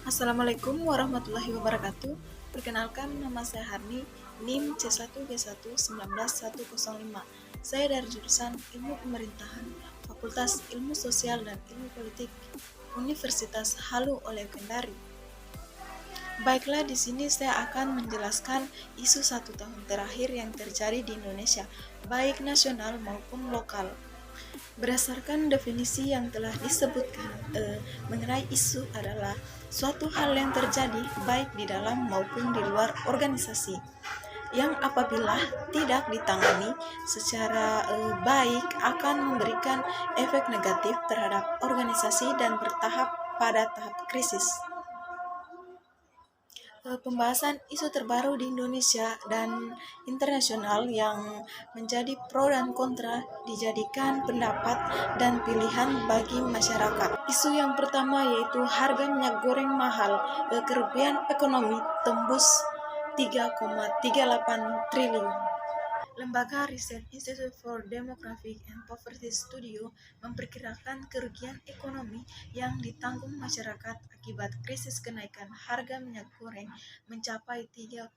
Assalamualaikum warahmatullahi wabarakatuh. Perkenalkan, nama saya Harni, NIM C1G1191105. Saya dari jurusan Ilmu Pemerintahan, Fakultas Ilmu Sosial dan Ilmu Politik, Universitas Halu Oleh Kendari. Baiklah, di sini saya akan menjelaskan isu 1 tahun terakhir yang terjadi di Indonesia, baik nasional maupun lokal. Berdasarkan definisi yang telah disebutkan, mengenai isu adalah suatu hal yang terjadi baik di dalam maupun di luar organisasi, yang apabila tidak ditangani secara baik akan memberikan efek negatif terhadap organisasi dan bertahap pada tahap krisis. Pembahasan isu terbaru di Indonesia dan internasional yang menjadi pro dan kontra dijadikan pendapat dan pilihan bagi masyarakat. Isu yang pertama yaitu harga minyak goreng mahal, kerugian ekonomi tembus 3,38 triliun. Lembaga riset Institute for Demographic and Poverty Studio memperkirakan kerugian ekonomi yang ditanggung masyarakat akibat krisis kenaikan harga minyak goreng mencapai 3,38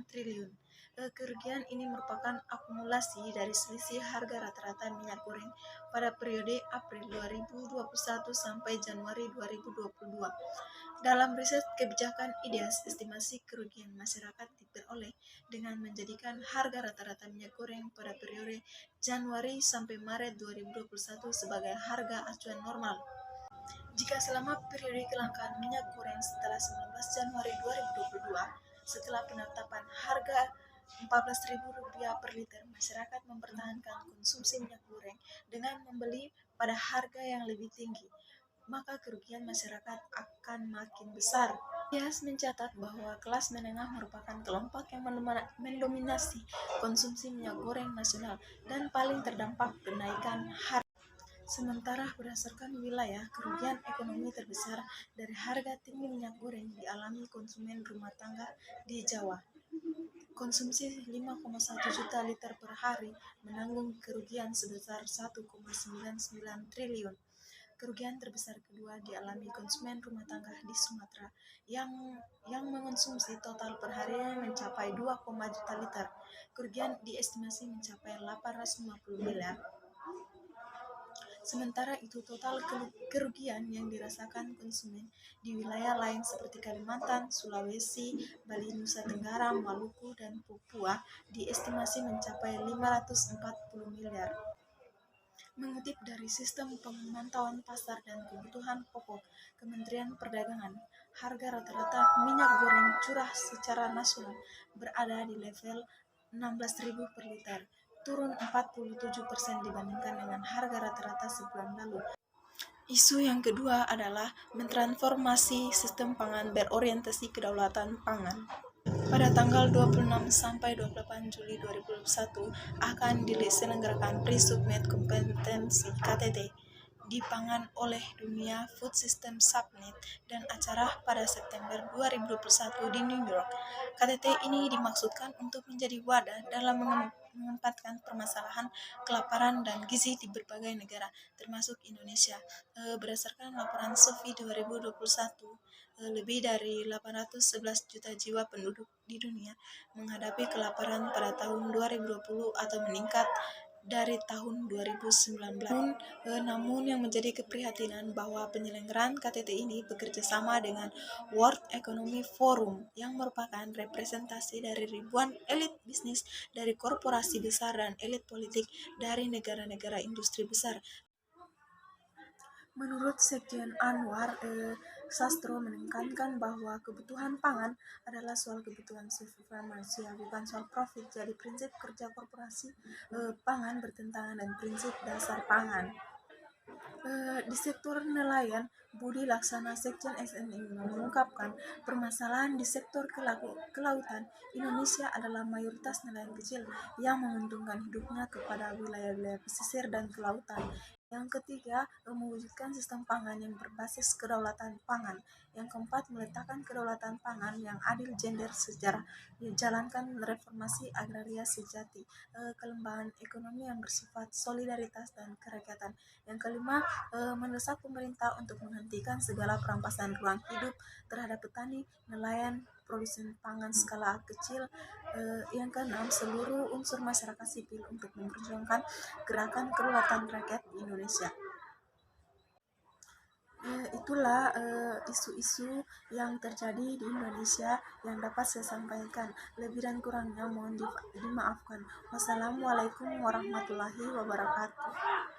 triliun. Kerugian ini merupakan akumulasi dari selisih harga rata-rata minyak goreng pada periode April 2021 sampai Januari 2022. Dalam riset kebijakan IDEAS, estimasi kerugian masyarakat diperoleh dengan menjadikan harga rata-rata minyak goreng pada periode Januari sampai Maret 2021 sebagai harga acuan normal. Jika selama periode kelangkaan minyak goreng setelah 19 Januari 2022, setelah penetapan harga Rp14.000 per liter, masyarakat mempertahankan konsumsi minyak goreng dengan membeli pada harga yang lebih tinggi, maka kerugian masyarakat akan makin besar. IAS mencatat bahwa kelas menengah merupakan kelompok yang mendominasi konsumsi minyak goreng nasional dan paling terdampak kenaikan harga. Sementara berdasarkan wilayah, kerugian ekonomi terbesar dari harga tinggi minyak goreng dialami konsumen rumah tangga di Jawa. Konsumsi 5,1 juta liter per hari menanggung kerugian sebesar 1,99 triliun. Kerugian terbesar kedua dialami konsumen rumah tangga di Sumatera yang mengonsumsi total perharinya mencapai 2, juta liter. Kerugian diestimasi mencapai 850 miliar. Sementara itu total kerugian yang dirasakan konsumen di wilayah lain seperti Kalimantan, Sulawesi, Bali, Nusa Tenggara, Maluku, dan Papua diestimasi mencapai 540 miliar. Mengutip dari Sistem Pemantauan Pasar dan Kebutuhan Pokok Kementerian Perdagangan, harga rata-rata minyak goreng curah secara nasional berada di level Rp16.000 per liter, turun 47% dibandingkan dengan harga rata-rata sebulan lalu. Isu yang kedua adalah mentransformasi sistem pangan berorientasi kedaulatan pangan. Pada tanggal 26 sampai 28 Juli 2021 akan diselenggarakan Pre-Summit Kompetensi KTT di pangan oleh Dunia Food System Summit dan acara pada September 2021 di New York. KTT ini dimaksudkan untuk menjadi wadah dalam menempatkan permasalahan kelaparan dan gizi di berbagai negara, termasuk Indonesia. Berdasarkan laporan SOFI 2021, lebih dari 811 juta jiwa penduduk di dunia menghadapi kelaparan pada tahun 2020 atau meningkat dari tahun 2019. Namun yang menjadi keprihatinan bahwa penyelenggaraan KTT ini bekerja sama dengan World Economic Forum yang merupakan representasi dari ribuan elit bisnis dari korporasi besar dan elit politik dari negara-negara industri besar. Menurut Sekjen Anwar Sastro menekankan bahwa kebutuhan pangan adalah soal kebutuhan survival manusia, bukan soal profit. Jadi prinsip kerja korporasi pangan bertentangan dengan prinsip dasar pangan. Di sektor nelayan, Budi Laksana Sekjen SNI mengungkapkan permasalahan di sektor kelautan Indonesia adalah mayoritas nelayan kecil yang menguntungkan hidupnya kepada wilayah-wilayah pesisir dan kelautan Yang ketiga, mewujudkan sistem pangan yang berbasis kedaulatan pangan. Yang keempat, meletakkan kedaulatan pangan yang adil gender secara menjalankan reformasi agraria sejati, kelembagaan ekonomi yang bersifat solidaritas dan kerakyatan. Yang kelima, mendesak pemerintah untuk menghentikan segala perampasan ruang hidup terhadap petani, nelayan, produsen pangan skala kecil. Yang keenam, seluruh unsur masyarakat sipil untuk memperjuangkan gerakan kedaulatan rakyat Indonesia. Itulah isu-isu yang terjadi di Indonesia yang dapat saya sampaikan. Lebih dan kurangnya mohon dimaafkan. Wassalamualaikum warahmatullahi wabarakatuh.